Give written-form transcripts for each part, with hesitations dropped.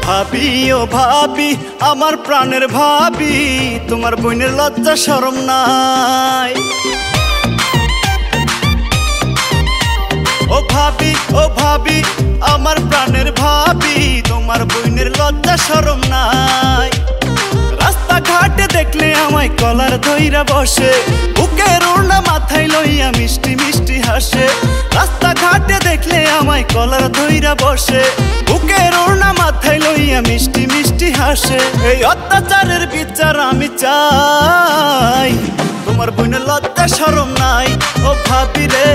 ভাবি ও ভাবি আমার প্রাণের ভাবি, তোমার বোনের লজ্জা শরম নাই। ও ভাবি আমার প্রাণের ভাবি, তোমার বোনের লজ্জা শরম নাই। রাস্তাঘাটে দেখলে আমায় কলার ধইরা বসে, বুকের ওড়না মাথায় লইয়া মিষ্টি মিষ্টি হাসে। রাস্তাঘাটে দেখলে আমায় কলার ধইরা বসে, বুকের ওড়না মাথায় লইয়া মিষ্টি মিষ্টি হাসে। এই অত্যাচারের বিচার আমি চাই, তোমার বোনের লজ্জা শরম নাই। ও ভাবি রে,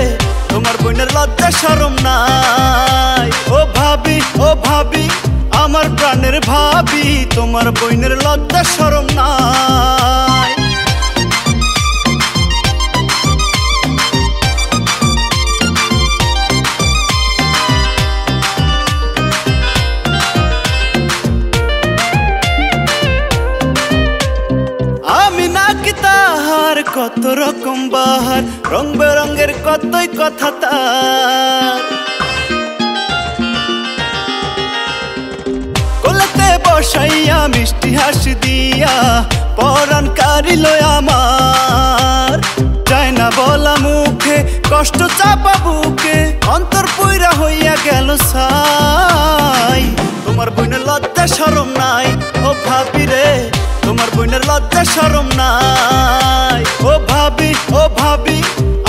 তোমার বোনের লজ্জা শরম নাই। ও ভাবি আমার প্রাণের ভাবি, তোমার বোনের লজ্জা শরম নাই। আমি নাকি তাহার কত রকম বাহার, রং বেরঙের কতই কথা তার। কোলেতে বসাইয়া মিষ্টি হাসি দিয়া পরাণ কারিল আমার। যায় না বলা মুখে, কষ্ট চাপা বুকে, অন্তর পুইরা হইয়া গেল ছাই। তোমার বোনের লজ্জা শরম নাই। ও ভাবি রে, তোমার বোনের লজ্জা শরম নাই। ও ভাবি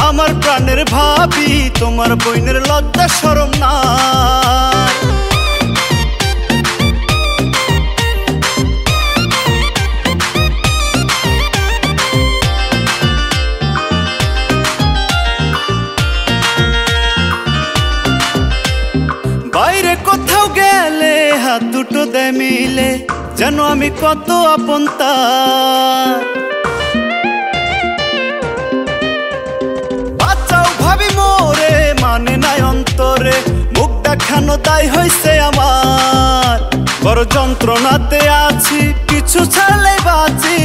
আমার প্রাণের ভাবি, তোমার বোনের লজ্জা শরম নাই। বাইরে কোথাও গেলে হাত দুটো দেয় মিলে, যেন আমি কত আপন তার। বাঁচাও ভাবি মোরে, মানে নাই অন্তরে, মুখ দেখানো দায় হইছে আমার। বড় যন্ত্রণাতে আছি, কিছু ছাড়লে বাঁচি,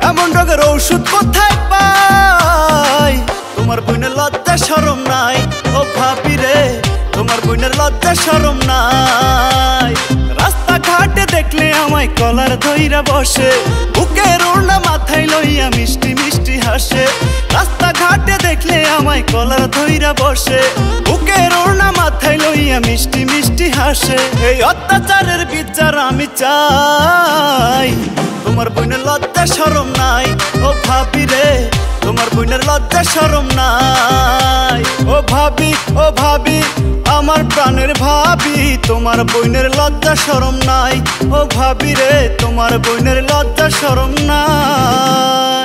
এমন রোগের ঔষধ কোথায় পাই। তোমার বোনের লজ্জা শরম নাই। ও ভাবি রে, তোমার বোনের লজ্জা শরম নাই। রাস্তাঘাটে দেখলে আমায় কলার ধইরা বসে, বুকের ওড়না মাথায় লইয়া মিষ্টি মিষ্টি হাসে। রাস্তাঘাটে দেখলে আমায় কলার ধইরা বসে, বুকের ওড়না মাথায় লইয়া মিষ্টি মিষ্টি হাসে। এই অত্যাচারের বিচার আমি চাই, তোমার বোনের লজ্জা শরম নাই। ও ভাবি রে, তোমার বোনের লজ্জা শরম নাই। ও ভাবি আমার প্রাণের ভাবি, তোমার বোনের লজ্জা শরম নাই। ও ভাবি রে, তোমার বোনের লজ্জা শরম নাই।